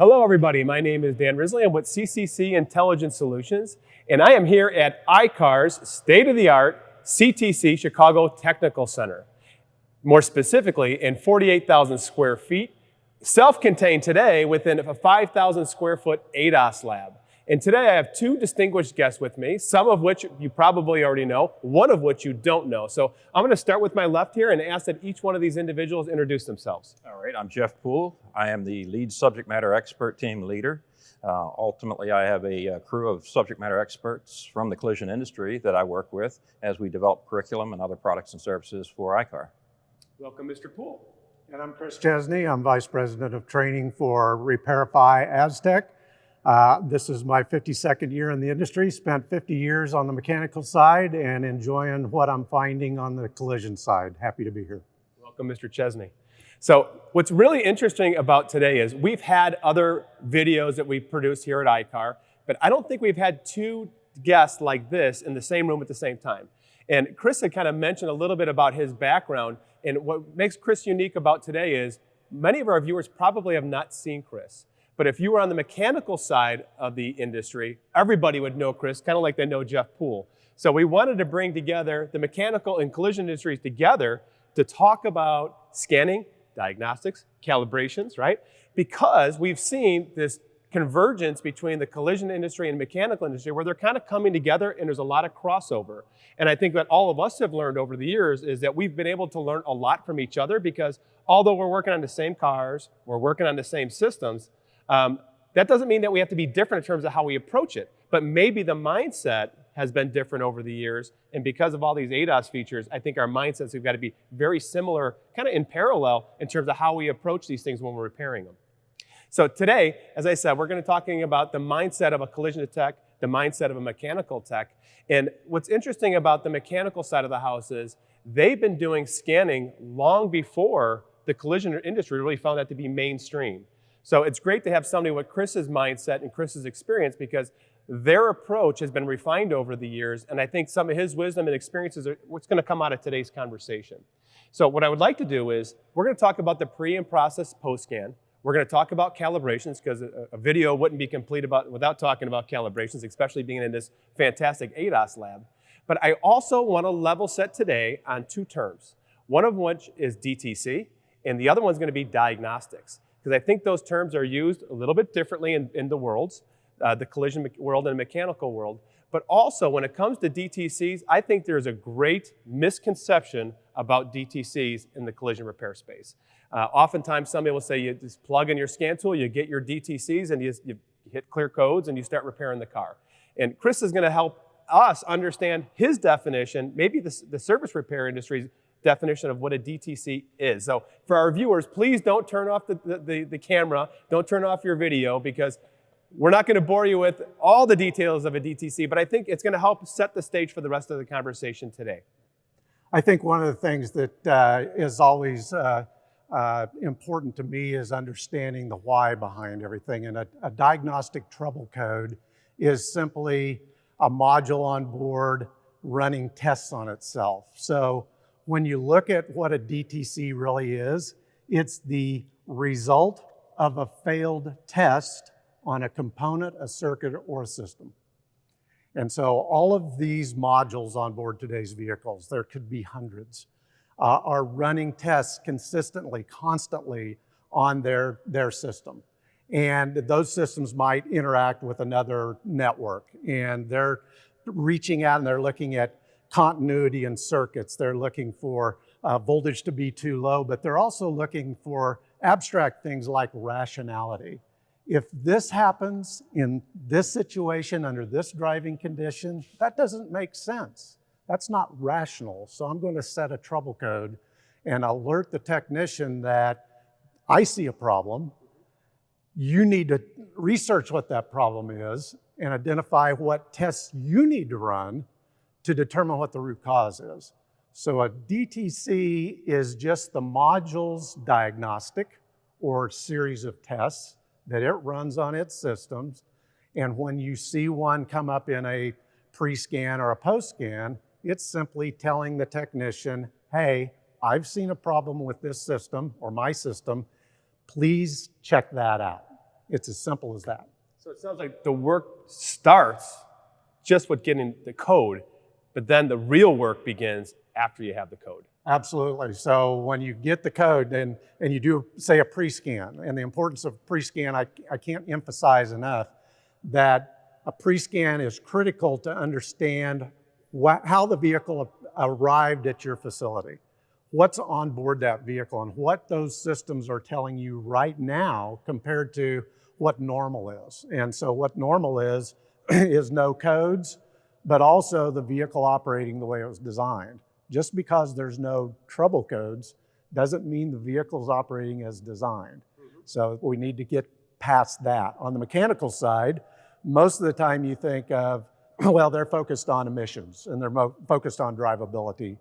Hello everybody, my name is Dan Risley. I'm with CCC Intelligent Solutions, and I am here at ICAR's state-of-the-art CTC Chicago Technical Center. More specifically, in 48,000 square feet, self-contained today within a 5,000 square foot ADAS lab. And today I have two distinguished guests with me, some of which you probably already know, one of which you don't know. So I'm going to start with my left here and ask that each one of these individuals introduce themselves. All right, I'm Jeff Poole. I am the lead subject matter expert team leader. Ultimately, I have a crew of subject matter experts from the collision industry that I work with as we develop curriculum and other products and services for ICAR. Welcome, Mr. Poole. And I'm Chris Chesney. I'm Vice President of Training for Repairify AsTech. This is my 52nd year in the industry, spent 50 years on the mechanical side and enjoying what I'm finding on the collision side. Happy to be here. Welcome, Mr. Chesney. So what's really interesting about today is we've had other videos that we've produced here at ICAR, but I don't think we've had two guests like this in the same room at the same time. And Chris had kind of mentioned a little bit about his background, and what makes Chris unique about today is many of our viewers probably have not seen Chris. But if you were on the mechanical side of the industry, everybody would know Chris, kind of like they know Jeff Poole. So we wanted to bring together the mechanical and collision industries together to talk about scanning, diagnostics, calibrations, right? Because we've seen this convergence between the collision industry and mechanical industry where they're kind of coming together and there's a lot of crossover. And I think that all of us have learned over the years is that we've been able to learn a lot from each other because although we're working on the same cars, we're working on the same systems, that doesn't mean that we have to be different in terms of how we approach it, but maybe the mindset has been different over the years, and because of all these ADAS features, I think our mindsets have got to be very similar, kind of in parallel in terms of how we approach these things when we're repairing them. So today, as I said, we're going to be talking about the mindset of a collision tech, the mindset of a mechanical tech, and what's interesting about the mechanical side of the house is they've been doing scanning long before the collision industry really found that to be mainstream. So it's great to have somebody with Chris's mindset and Chris's experience because their approach has been refined over the years, and I think some of his wisdom and experiences are what's going to come out of today's conversation. So what I would like to do is we're going to talk about the pre and process post-scan. We're going to talk about calibrations because a video wouldn't be complete without talking about calibrations, especially being in this fantastic ADAS lab. But I also want to level set today on two terms, one of which is DTC, and the other one's going to be diagnostics. Because I think those terms are used a little bit differently in the worlds, the collision world and the mechanical world. But also, when it comes to DTCs, I think there's a great misconception about DTCs in the collision repair space. Oftentimes, somebody will say you just plug in your scan tool, you get your DTCs, and you hit clear codes, and you start repairing the car. And Chris is going to help us understand his definition, maybe the service repair industry's definition of what a DTC is. So for our viewers, please don't turn off the camera, don't turn off your video because we're not going to bore you with all the details of a DTC, but I think it's going to help set the stage for the rest of the conversation today. I think one of the things that is always important to me is understanding the why behind everything. And a diagnostic trouble code is simply a module on board running tests on itself. So when you look at what a DTC really is, it's the result of a failed test on a component, a circuit, or a system. And so all of these modules on board today's vehicles, there could be hundreds, are running tests consistently, constantly on their system. And those systems might interact with another network. And they're reaching out and they're looking at continuity in circuits. They're looking for voltage to be too low, but they're also looking for abstract things like rationality. If this happens in this situation under this driving condition, that doesn't make sense. That's not rational. So I'm going to set a trouble code and alert the technician that I see a problem. You need to research what that problem is and identify what tests you need to run to determine what the root cause is. So a DTC is just the module's diagnostic or series of tests that it runs on its systems. And when you see one come up in a pre-scan or a post-scan, it's simply telling the technician, hey, I've seen a problem with this system or my system, please check that out. It's as simple as that. So it sounds like the work starts just with getting the code, but then the real work begins after you have the code. Absolutely. So when you get the code and you do, say, a pre-scan, and the importance of pre-scan, I can't emphasize enough that a pre-scan is critical to understand how the vehicle arrived at your facility, what's on board that vehicle, and what those systems are telling you right now compared to what normal is. And so what normal is no codes, but also the vehicle operating the way it was designed. Just because there's no trouble codes doesn't mean the vehicle's operating as designed. So we need to get past that. On the mechanical side, most of the time you think of, well, they're focused on emissions and they're focused on drivability.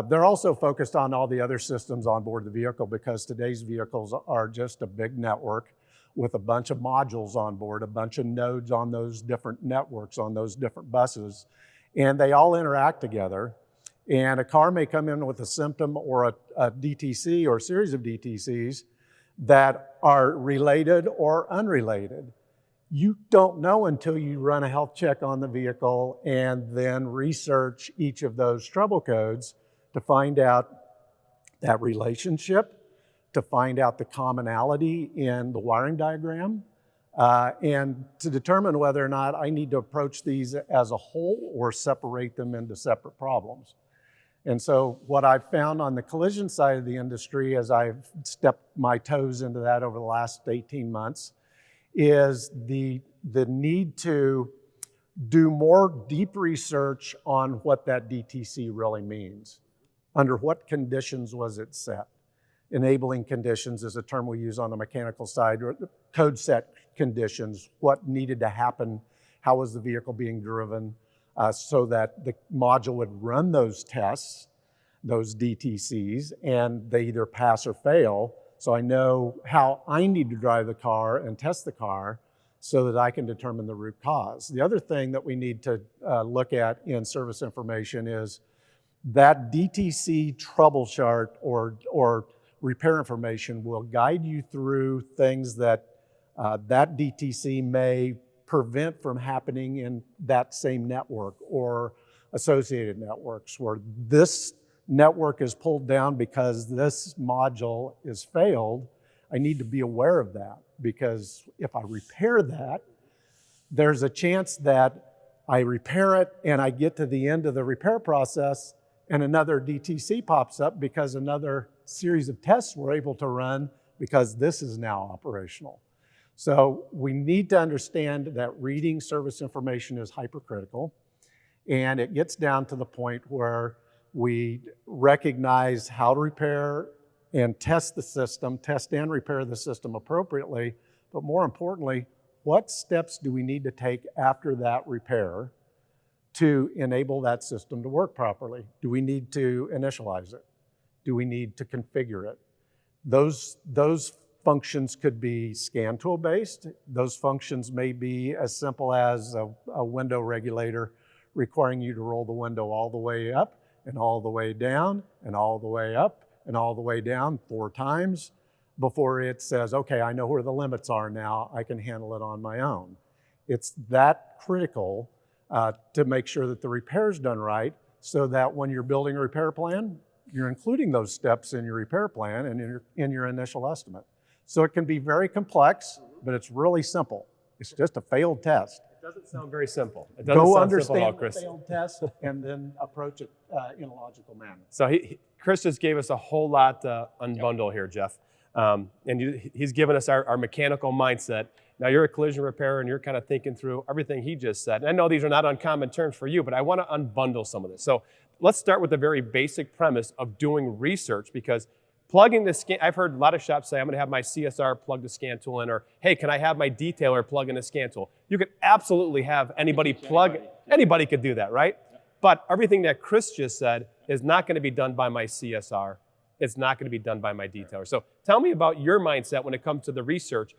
They're also focused on all the other systems on board the vehicle because today's vehicles are just a big network with a bunch of modules on board, a bunch of nodes on those different networks, on those different buses, and they all interact together. And a car may come in with a symptom or a DTC or a series of DTCs that are related or unrelated. You don't know until you run a health check on the vehicle and then research each of those trouble codes to find out that relationship, to find out the commonality in the wiring diagram, and to determine whether or not I need to approach these as a whole or separate them into separate problems. And so what I've found on the collision side of the industry as I've stepped my toes into that over the last 18 months is the need to do more deep research on what that DTC really means. Under what conditions was it set? Enabling conditions is a term we use on the mechanical side, or code set conditions, what needed to happen, how was the vehicle being driven, so that the module would run those tests, those DTCs, and they either pass or fail. So I know how I need to drive the car and test the car so that I can determine the root cause. The other thing that we need to look at in service information is that DTC trouble chart or repair information will guide you through things that that DTC may prevent from happening in that same network or associated networks, where this network is pulled down because this module is failed. I need to be aware of that, because if I repair that, there's a chance that I repair it and I get to the end of the repair process and another DTC pops up because another series of tests were able to run because this is now operational. So we need to understand that reading service information is hypercritical, and it gets down to the point where we recognize how to repair and test the system, test and repair the system appropriately, but more importantly, what steps do we need to take after that repair to enable that system to work properly? Do we need to initialize it? Do we need to configure it? Those functions could be scan tool based. Those functions may be as simple as a window regulator requiring you to roll the window all the way up and all the way down and all the way up and all the way down 4 times before it says, okay, I know where the limits are now, I can handle it on my own. It's that critical to make sure that the repair is done right, so that when you're building a repair plan, you're including those steps in your repair plan and in your initial estimate. So it can be very complex, but it's really simple. It's just a failed test. It doesn't sound very simple. It doesn't Go sound understand simple at all, Chris. the failed test and then approach it in a logical manner. So Chris just gave us a whole lot to unbundle here, Jeff. And he's given us our mechanical mindset. Now you're a collision repairer and you're kind of thinking through everything he just said. And I know these are not uncommon terms for you, but I want to unbundle some of this. So let's start with the very basic premise of doing research, because plugging the scan, I've heard a lot of shops say, I'm going to have my CSR plug the scan tool in, or hey, can I have my detailer plug in a scan tool? You could absolutely have anybody plug, anybody could do that, right? But everything that Chris just said is not going to be done by my CSR. It's not going to be done by my detailer. So tell me about your mindset when it comes to the research.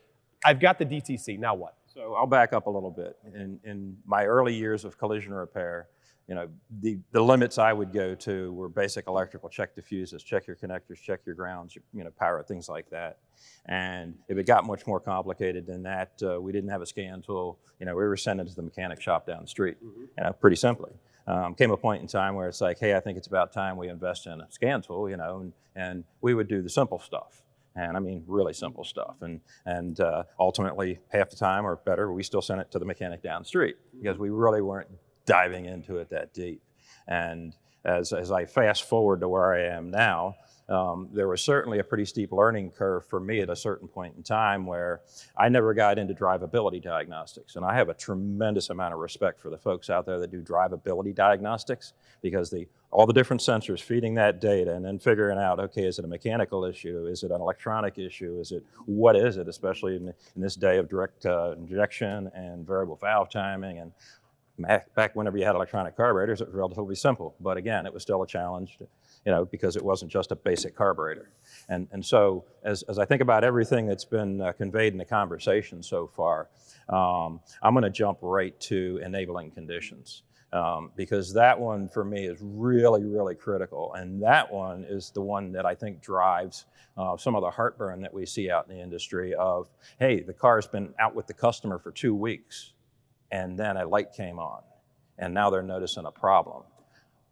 I've got the DTC, now what? So I'll back up a little bit. In my early years of collision repair, the limits I would go to were basic electrical: check the fuses, check your connectors, check your grounds, power, things like that. And if it got much more complicated than that, we didn't have a scan tool. We were sent into the mechanic shop down the street, pretty simply. Came a point in time where it's like, hey, I think it's about time we invest in a scan tool, and we would do the simple stuff. And I mean, really simple stuff. And ultimately, half the time or better, we still sent it to the mechanic down the street because we really weren't diving into it that deep. And as I fast forward to where I am now, there was certainly a pretty steep learning curve for me at a certain point in time where I never got into drivability diagnostics. And I have a tremendous amount of respect for the folks out there that do drivability diagnostics, because all the different sensors feeding that data and then figuring out, okay, is it a mechanical issue? Is it an electronic issue? What is it, especially in this day of direct injection and variable valve timing? And back whenever you had electronic carburetors, it was relatively simple. But again, it was still a challenge, because it wasn't just a basic carburetor. And so as I think about everything that's been conveyed in the conversation so far, I'm going to jump right to enabling conditions. Because that one for me is really, really critical. And that one is the one that I think drives some of the heartburn that we see out in the industry of, hey, the car's been out with the customer for 2 weeks, and then a light came on, and now they're noticing a problem.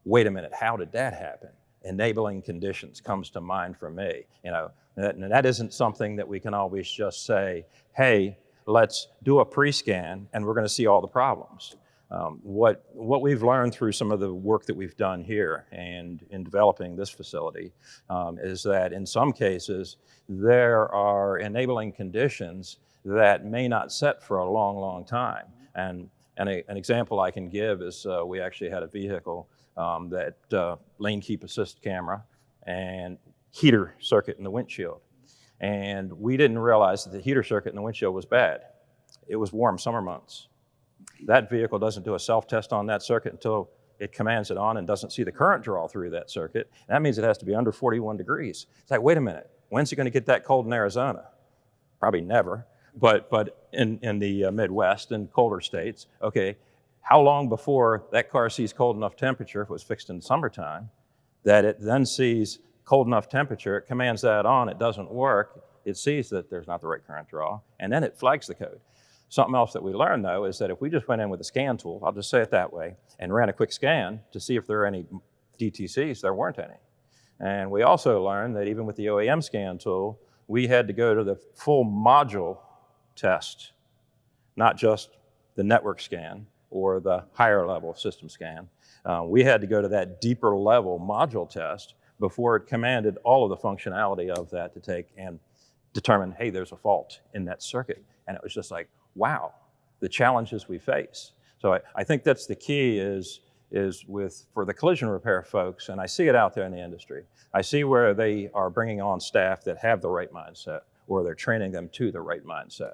Wait a minute, how did that happen? Enabling conditions comes to mind for me. And that isn't something that we can always just say, hey, let's do a pre-scan and we're going to see all the problems. What we've learned through some of the work that we've done here and in developing this facility is that in some cases there are enabling conditions that may not set for a long, long time. And an example I can give is we actually had a vehicle that lane keep assist camera and heater circuit in the windshield. And we didn't realize that the heater circuit in the windshield was bad. It was warm summer months. That vehicle doesn't do a self-test on that circuit until it commands it on and doesn't see the current draw through that circuit. And that means it has to be under 41 degrees. It's like, wait a minute, when's it going to get that cold in Arizona? Probably never, but in the Midwest and colder states, okay, how long before that car sees cold enough temperature, if it was fixed in summertime, that it then sees cold enough temperature, it commands that on, it doesn't work, it sees that there's not the right current draw, and then it flags the code. Something else that we learned, though, is that if we just went in with a scan tool, I'll just say it that way, and ran a quick scan to see if there are any DTCs, there weren't any. And we also learned that even with the OEM scan tool, we had to go to the full module test, not just the network scan or the higher level system scan. We had to go to that deeper level module test before it commanded all of the functionality of that to take and determine, hey, there's a fault in that circuit. And it was just like, wow, the challenges we face. So I think that's the key is for the collision repair folks, and I see it out there in the industry. I see where they are bringing on staff that have the right mindset, or they're training them to the right mindset.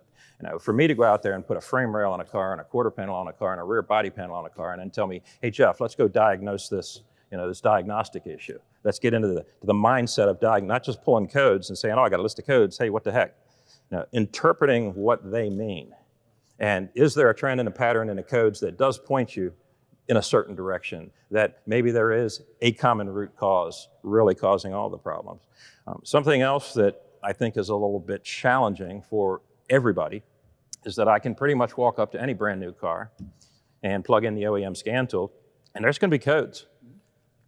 For me to go out there and put a frame rail on a car and a quarter panel on a car and a rear body panel on a car and then tell me, hey, Jeff, let's go diagnose this, this diagnostic issue. Let's get into the mindset of not just pulling codes and saying, oh, I got a list of codes. Hey, what the heck? Interpreting what they mean. And is there a trend and a pattern in the codes that does point you in a certain direction, that maybe there is a common root cause really causing all the problems? Something else that I think is a little bit challenging for everybody is that I can pretty much walk up to any brand new car and plug in the OEM scan tool, and there's going to be codes,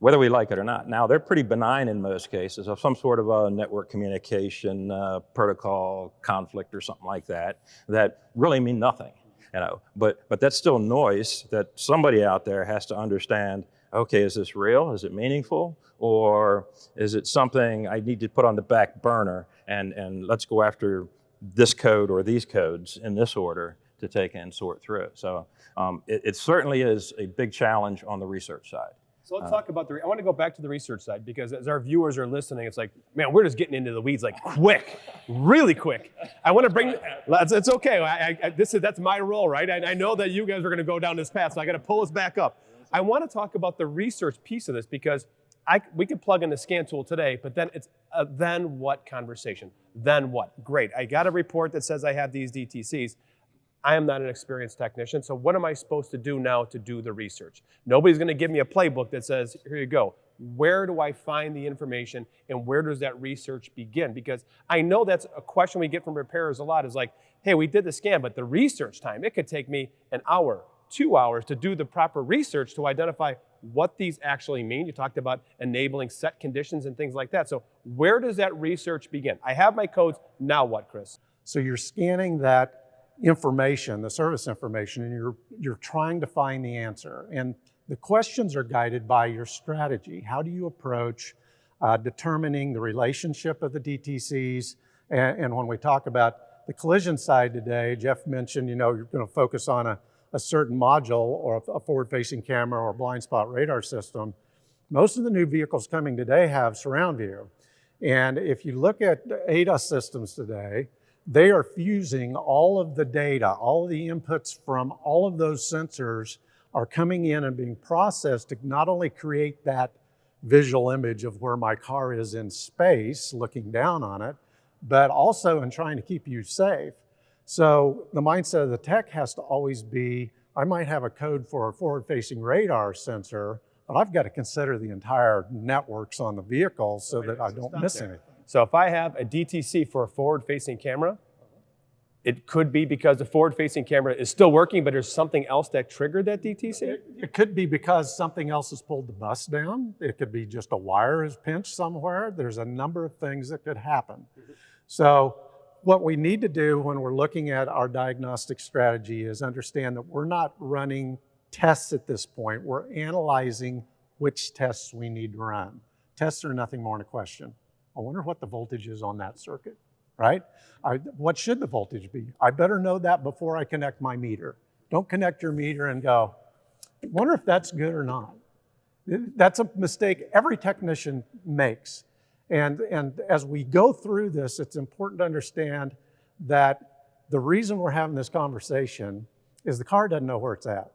whether we like it or not. Now, they're pretty benign in most cases, of some sort of a network communication protocol conflict or something like that really mean nothing. But that's still noise that somebody out there has to understand, okay, is this real? Is it meaningful? Or is it something I need to put on the back burner and let's go after this code or these codes in this order to take and sort through? So it certainly is a big challenge on the research side. So let's talk about I want to go back to the research side, because as our viewers are listening, it's like, man, we're just getting into the weeds like quick, really quick. I want to bring, it's okay. That's my role, right? I know that you guys are going to go down this path, so I got to pull us back up. I want to talk about the research piece of this, because we could plug in the scan tool today, but then it's a then what conversation. Then what? Great. I got a report that says I have these DTCs. I am not an experienced technician, so what am I supposed to do now to do the research? Nobody's going to give me a playbook that says, here you go. Where do I find the information and where does that research begin? Because I know that's a question we get from repairers a lot is like, hey, we did the scan, but the research time, it could take me an hour, 2 hours to do the proper research to identify what these actually mean. You talked about enabling set conditions and things like that. So where does that research begin? I have my codes, now what, Chris? So you're scanning that information, the service information, and you're trying to find the answer. And the questions are guided by your strategy. How do you approach determining the relationship of the DTCs? And when we talk about the collision side today, Jeff mentioned, you're going to focus on a certain module or a forward-facing camera or blind spot radar system. Most of the new vehicles coming today have surround view. And if you look at ADAS systems today, they are fusing all of the data, all of the inputs from all of those sensors are coming in and being processed to not only create that visual image of where my car is in space, looking down on it, but also in trying to keep you safe. So the mindset of the tech has to always be, I might have a code for a forward-facing radar sensor, but I've got to consider the entire networks on the vehicle so that I don't miss anything. So if I have a DTC for a forward-facing camera, it could be because the forward-facing camera is still working, but there's something else that triggered that DTC? It could be because something else has pulled the bus down. It could be just a wire is pinched somewhere. There's a number of things that could happen. So what we need to do when we're looking at our diagnostic strategy is understand that we're not running tests at this point. We're analyzing which tests we need to run. Tests are nothing more than a question. I wonder what the voltage is on that circuit, right? What should the voltage be? I better know that before I connect my meter. Don't connect your meter and go, I wonder if that's good or not. That's a mistake every technician makes. And as we go through this, it's important to understand that the reason we're having this conversation is the car doesn't know where it's at.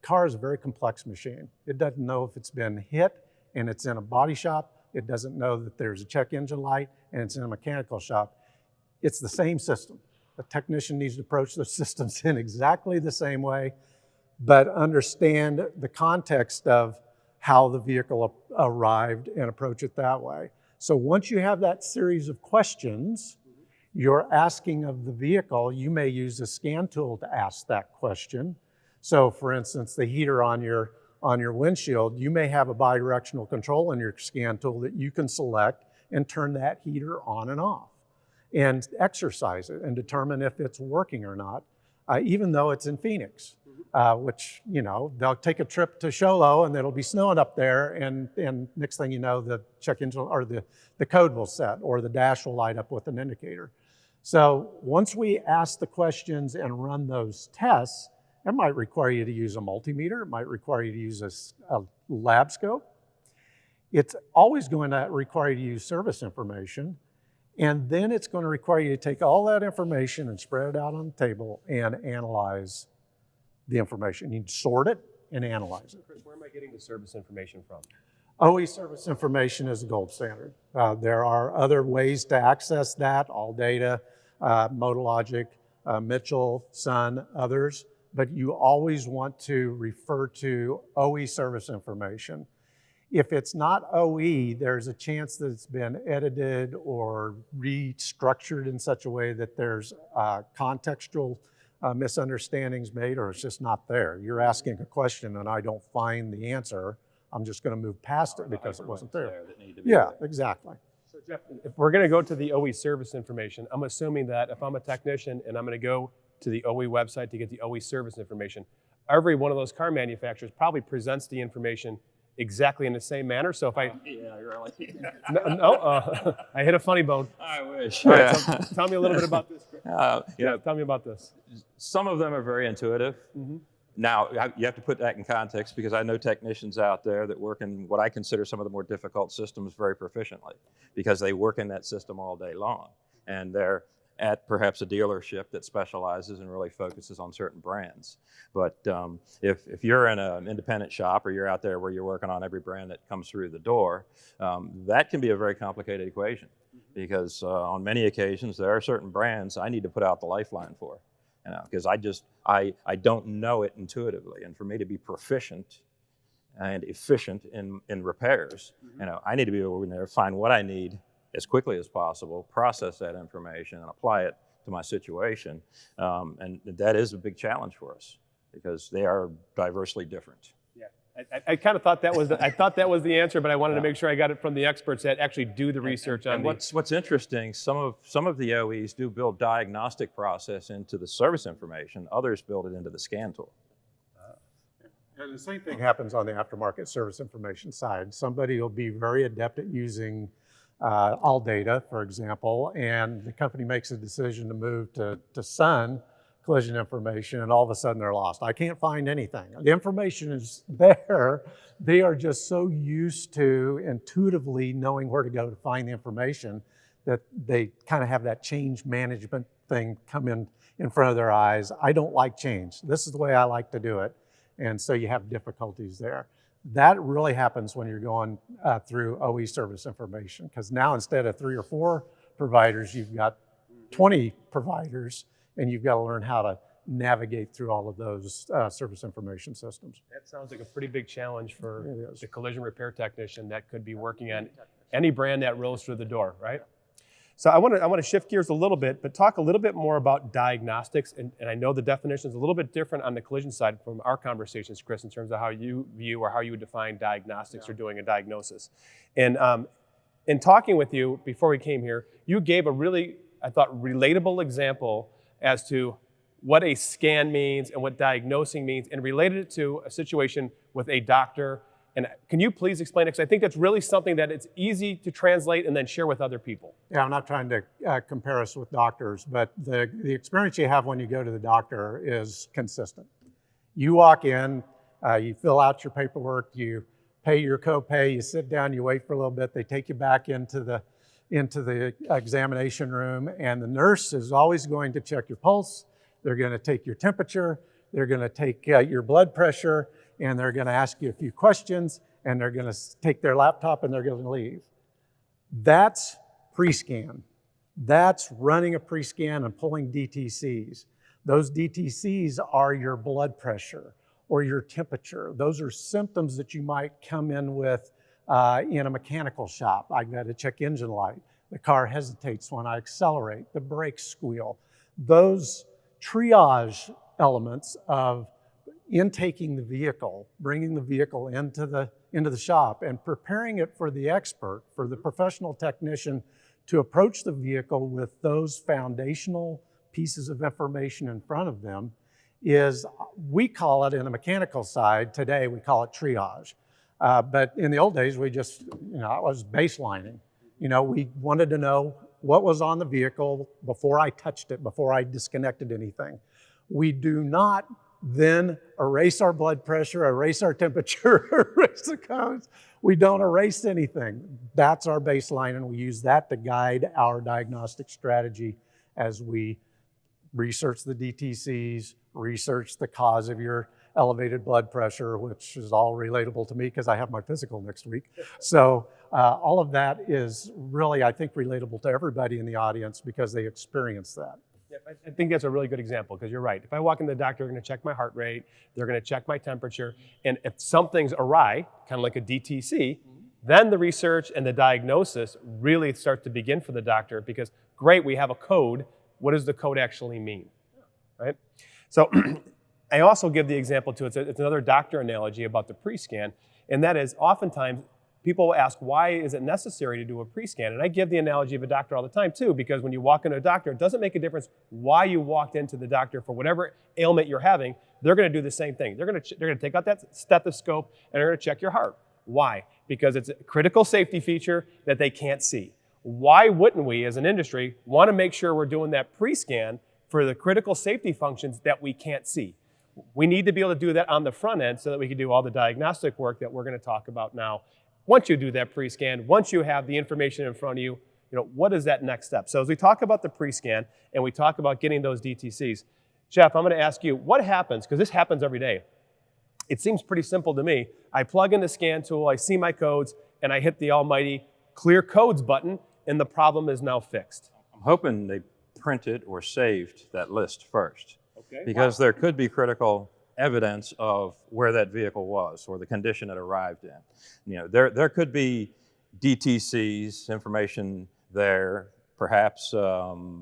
The car is a very complex machine. It doesn't know if it's been hit and it's in a body shop. It doesn't know that there's a check engine light and it's in a mechanical shop. It's the same system. A technician needs to approach those systems in exactly the same way, but understand the context of how the vehicle arrived and approach it that way. So once you have that series of questions, you're asking of the vehicle, you may use a scan tool to ask that question. So for instance, the heater on your windshield, you may have a bidirectional control in your scan tool that you can select and turn that heater on and off and exercise it and determine if it's working or not, even though it's in Phoenix, which, they'll take a trip to Sholo and it'll be snowing up there and next thing you know, the check engine or the code will set or the dash will light up with an indicator. So once we ask the questions and run those tests, it might require you to use a multimeter. It might require you to use a lab scope. It's always going to require you to use service information. And then it's going to require you to take all that information and spread it out on the table and analyze the information. You sort it and analyze it. Chris, where am I getting the service information from? OE service information is the gold standard. There are other ways to access that, ALLDATA, Motologic, Mitchell, Sun, others. But you always want to refer to OE service information. If it's not OE, there's a chance that it's been edited or restructured in such a way that there's contextual misunderstandings made or it's just not there. You're asking a question and I don't find the answer. I'm just going to move past it because it wasn't there. Yeah, exactly. So Jeff, if we're going to go to the OE service information, I'm assuming that if I'm a technician and I'm going to go to the OE website to get the OE service information, every one of those car manufacturers probably presents the information exactly in the same manner. So if I... yeah, really. I hit a funny bone. I wish. All right, so tell me a little bit about this. Tell me about this. Some of them are very intuitive. Mm-hmm. Now, you have to put that in context because I know technicians out there that work in what I consider some of the more difficult systems very proficiently because they work in that system all day long. And they're at perhaps a dealership that specializes and really focuses on certain brands. But if you're in an independent shop or you're out there where you're working on every brand that comes through the door, that can be a very complicated equation because on many occasions there are certain brands I need to put out the lifeline for. because I don't know it intuitively. And for me to be proficient and efficient in repairs, I need to be able to find what I need as quickly as possible, process that information, and apply it to my situation. And that is a big challenge for us because they are diversely different. Yeah, I kind of thought that was the answer, but I wanted to make sure I got it from the experts that actually do the research on. And what's interesting, some of the OEs do build diagnostic process into the service information. Others build it into the scan tool. And the same thing happens on the aftermarket service information side. Somebody will be very adept at using all data, for example, and the company makes a decision to move to Sun collision information, and all of a sudden they're lost. I can't find anything. The information is there. They are just so used to intuitively knowing where to go to find the information that they kind of have that change management thing come in front of their eyes. I don't like change. This is the way I like to do it. And so you have difficulties there. That really happens when you're going through OE service information, because now instead of 3 or 4 providers, you've got 20 providers, and you've got to learn how to navigate through all of those service information systems. That sounds like a pretty big challenge for the collision repair technician that could be working on any brand that rolls through the door, right? So I want to shift gears a little bit, but talk a little bit more about diagnostics. And I know the definition is a little bit different on the collision side from our conversations, Chris, in terms of how you view or how you would define diagnostics or doing a diagnosis. And in talking with you before we came here, you gave a really, I thought, relatable example as to what a scan means and what diagnosing means, and related it to a situation with a doctor. And can you please explain it? Because I think that's really something that it's easy to translate and then share with other people. Yeah, I'm not trying to compare us with doctors, but the experience you have when you go to the doctor is consistent. You walk in, you fill out your paperwork, you pay your copay, you sit down, you wait for a little bit, they take you back into the examination room, and the nurse is always going to check your pulse, they're going to take your temperature, they're going to take your blood pressure, and they're going to ask you a few questions, and they're going to take their laptop and they're going to leave. That's pre-scan. That's running a pre-scan and pulling DTCs. Those DTCs are your blood pressure or your temperature. Those are symptoms that you might come in with in a mechanical shop. I've got to check engine light. The car hesitates when I accelerate. The brakes squeal. Those triage elements of intaking the vehicle, bringing the vehicle into the shop, and preparing it for the expert, for the professional technician to approach the vehicle with those foundational pieces of information in front of them is, we call it in the mechanical side, today we call it triage. But in the old days, we just, it was baselining. We wanted to know what was on the vehicle before I touched it, before I disconnected anything. We do not then erase our blood pressure, erase our temperature, erase the codes. We don't erase anything. That's our baseline, and we use that to guide our diagnostic strategy as we research the DTCs, research the cause of your elevated blood pressure, which is all relatable to me because I have my physical next week. So all of that is really, I think, relatable to everybody in the audience because they experience that. I think that's a really good example, because you're right. If I walk in the doctor, they're going to check my heart rate, they're going to check my temperature, and if something's awry, kind of like a DTC, then the research and the diagnosis really start to begin for the doctor, because great, we have a code. What does the code actually mean, right? So I also give the example too, it's another doctor analogy about the pre-scan, and that is oftentimes people will ask, why is it necessary to do a pre-scan? And I give the analogy of a doctor all the time too, because when you walk into a doctor, it doesn't make a difference why you walked into the doctor for whatever ailment you're having. They're going to do the same thing. They're going to take out that stethoscope and they're going to check your heart. Why? Because it's a critical safety feature that they can't see. Why wouldn't we, as an industry, want to make sure we're doing that pre-scan for the critical safety functions that we can't see? We need to be able to do that on the front end so that we can do all the diagnostic work that we're going to talk about now. Once you do that pre-scan, once you have the information in front of you, what is that next step? So as we talk about the pre-scan and we talk about getting those DTCs, Jeff, I'm going to ask you, what happens, because this happens every day. It seems pretty simple to me. I plug in the scan tool, I see my codes, and I hit the almighty clear codes button, and the problem is now fixed. I'm hoping they printed or saved that list first. because there could be critical evidence of where that vehicle was or the condition it arrived in. You know, there could be DTCs, information there, perhaps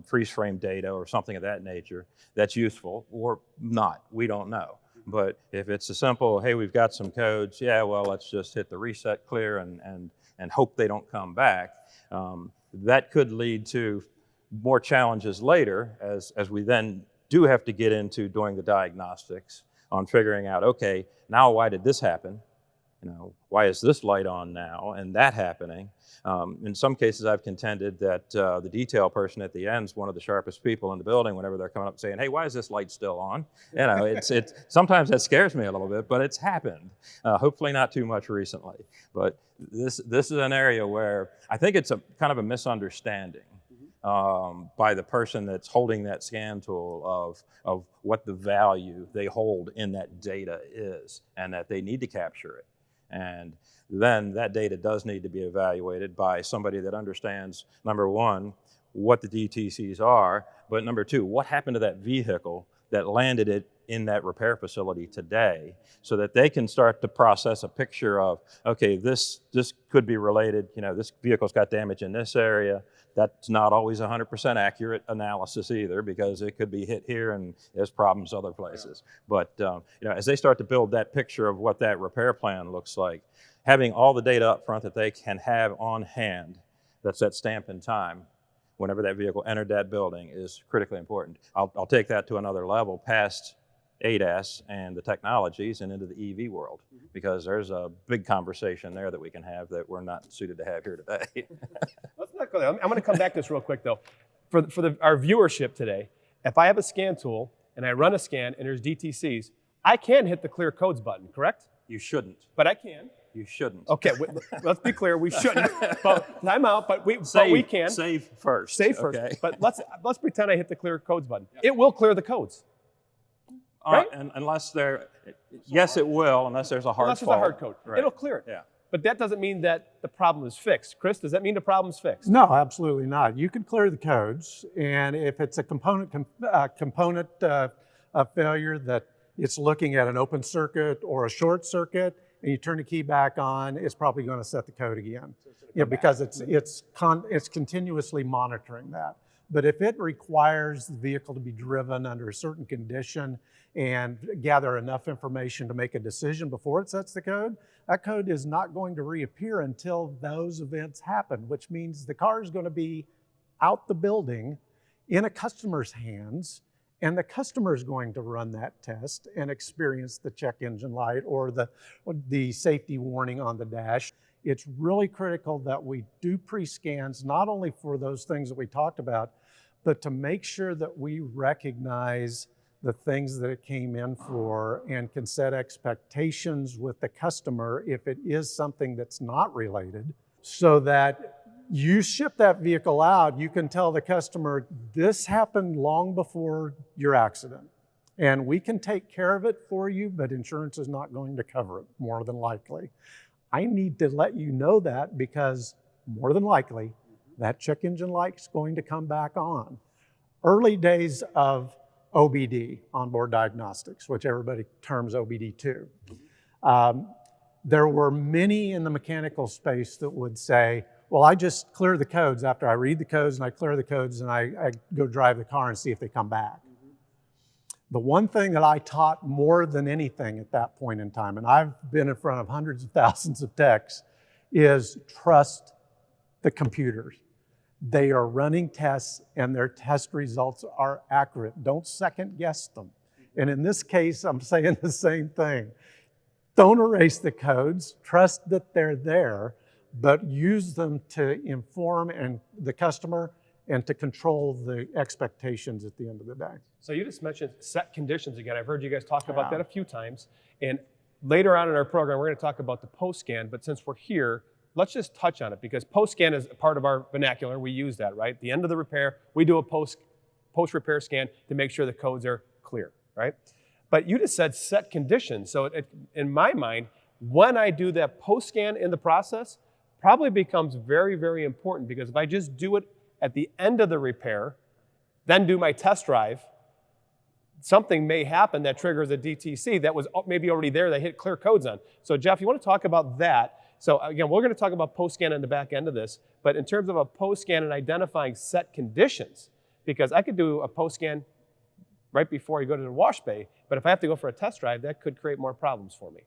freeze frame data or something of that nature that's useful or not, we don't know. But if it's a simple, hey, we've got some codes, yeah, well, let's just hit the reset clear and hope they don't come back, that could lead to more challenges later as we then do have to get into doing the diagnostics on figuring out, okay, now why did this happen? You know, why is this light on now and that happening? In some cases, I've contended that the detail person at the end is one of the sharpest people in the building whenever they're coming up saying, hey, why is this light still on? You know, it's sometimes that scares me a little bit, but it's happened. Hopefully not too much recently. But this is an area where I think it's a kind of a misunderstanding by the person that's holding that scan tool of what the value they hold in that data is and that they need to capture it. And then that data does need to be evaluated by somebody that understands, number one, what the DTCs are, but number two, what happened to that vehicle that landed it in that repair facility today, so that they can start to process a picture of, okay, this could be related, you know, this vehicle's got damage in this area. That's not always 100% accurate analysis either, because it could be hit here and there's problems other places. But you know, as they start to build that picture of what that repair plan looks like, having all the data up front that they can have on hand, that's that stamp in time, whenever that vehicle entered that building, is critically important. I'll take that to another level past ADAS and the technologies and into the EV world, because there's a big conversation there that we can have that we're not suited to have here today. Let's not go there. I'm going to come back to this real quick though. For our viewership today, if I have a scan tool and I run a scan and there's DTCs, I can hit the clear codes button, correct? You shouldn't. But I can. You shouldn't. Okay, let's be clear. We shouldn't. But I'm out. But we can save first. Save first. Okay. But let's pretend I hit the clear codes button. It will clear the codes. Right? And unless yes, it will, unless there's a hard unless fault. there's a hard code. Right. It'll clear it. Yeah. But that doesn't mean that the problem is fixed. Chris, does that mean the problem's fixed? No, absolutely not. You can clear the codes, and if it's a component failure that it's looking at an open circuit or a short circuit, and you turn the key back on, it's probably going to set the code again. Yeah, because it's continuously monitoring that. But if it requires the vehicle to be driven under a certain condition and gather enough information to make a decision before it sets the code, that code is not going to reappear until those events happen, which means the car is going to be out the building in a customer's hands, and the customer is going to run that test and experience the check engine light or the safety warning on the dash. It's really critical that we do pre-scans, not only for those things that we talked about, but to make sure that we recognize the things that it came in for and can set expectations with the customer if it is something that's not related, so that you ship that vehicle out, you can tell the customer, this happened long before your accident, and we can take care of it for you, but insurance is not going to cover it, more than likely. I need to let you know that, because more than likely, that check engine light's going to come back on. Early days of OBD, onboard diagnostics, which everybody terms OBD2. There were many in the mechanical space that would say, well, I just clear the codes after I read the codes and I clear the codes and I go drive the car and see if they come back. The one thing that I taught more than anything at that point in time, and I've been in front of hundreds of thousands of techs, is trust the computers. They are running tests and their test results are accurate. Don't second guess them. And in this case, I'm saying the same thing. Don't erase the codes, trust that they're there, but use them to inform the customer and to control the expectations at the end of the day. So you just mentioned set conditions again. I've heard you guys talk about that a few times. And later on in our program, we're going to talk about the post-scan, but since we're here, let's just touch on it, because post-scan is a part of our vernacular. We use that, right? At the end of the repair, we do a post-repair scan to make sure the codes are clear, right? But you just said set conditions. So in my mind, when I do that post-scan in the process, probably becomes very, very important, because if I just do it at the end of the repair, then do my test drive, something may happen that triggers a DTC that was maybe already there that hit clear codes on. So Jeff, you want to talk about that? So again, we're going to talk about post-scan on the back end of this, but in terms of a post-scan and identifying set conditions, because I could do a post-scan right before you go to the wash bay, but if I have to go for a test drive, that could create more problems for me.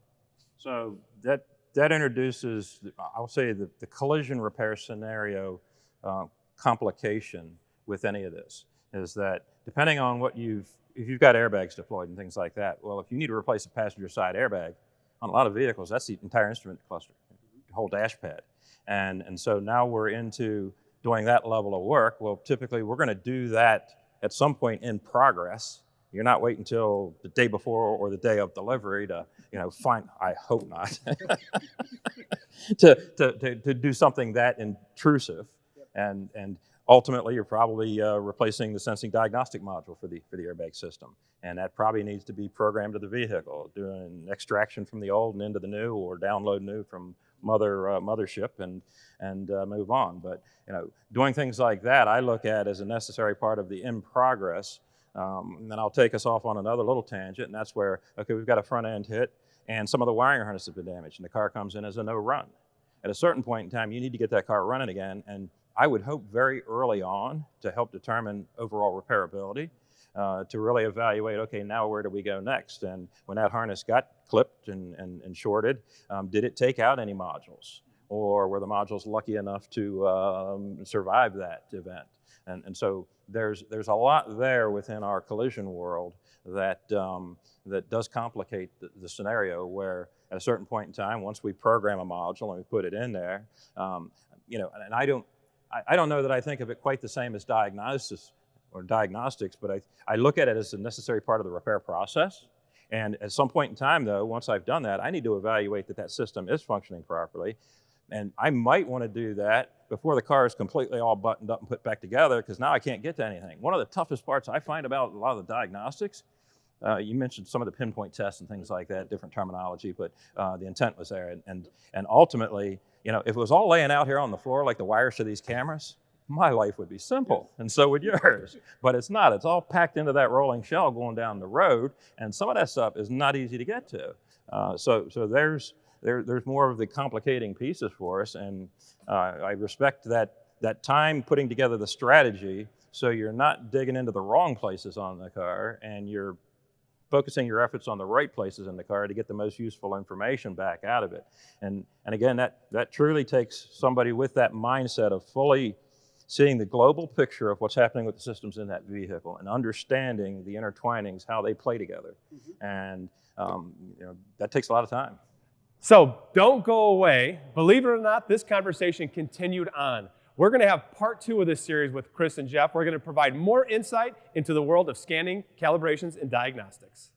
So that introduces, I'll say, the collision repair scenario complication with any of this, is that depending on what if you've got airbags deployed and things like that, well, if you need to replace a passenger side airbag, on a lot of vehicles, that's the entire instrument cluster, the whole dash pad. And so now we're into doing that level of work. Well, typically we're going to do that at some point in progress. You're not waiting until the day before or the day of delivery to, find, I hope not, to do something that intrusive. And ultimately, you're probably replacing the sensing diagnostic module for the airbag system. And that probably needs to be programmed to the vehicle, doing extraction from the old and into the new, or download new from mothership and move on. But doing things like that, I look at as a necessary part of the in progress. And then I'll take us off on another little tangent, and that's where, okay, we've got a front end hit, and some of the wiring harness has been damaged, and the car comes in as a no run. At a certain point in time, you need to get that car running again, and I would hope very early on to help determine overall repairability, to really evaluate, okay, now where do we go next? And when that harness got clipped and shorted, did it take out any modules? Or were the modules lucky enough to survive that event? And so there's a lot there within our collision world that does complicate the scenario, where at a certain point in time, once we program a module and we put it in there, and I don't know that I think of it quite the same as diagnosis or diagnostics, but I look at it as a necessary part of the repair process. And at some point in time, though, once I've done that, I need to evaluate that system is functioning properly. And I might want to do that before the car is completely all buttoned up and put back together, because now I can't get to anything. One of the toughest parts I find about a lot of the diagnostics, you mentioned some of the pinpoint tests and things like that, different terminology, but the intent was there. And ultimately, if it was all laying out here on the floor like the wires to these cameras, my life would be simple, and so would yours. But it's not. It's all packed into that rolling shell going down the road, and some of that stuff is not easy to get to. So there's more of the complicating pieces for us, and I respect that time putting together the strategy, so you're not digging into the wrong places on the car, and you're focusing your efforts on the right places in the car to get the most useful information back out of it. And again, that truly takes somebody with that mindset of fully seeing the global picture of what's happening with the systems in that vehicle and understanding the intertwinings, how they play together. And that takes a lot of time. So don't go away. Believe it or not, this conversation continued on. We're going to have part 2 of this series with Chris and Jeff. We're going to provide more insight into the world of scanning, calibrations, and diagnostics.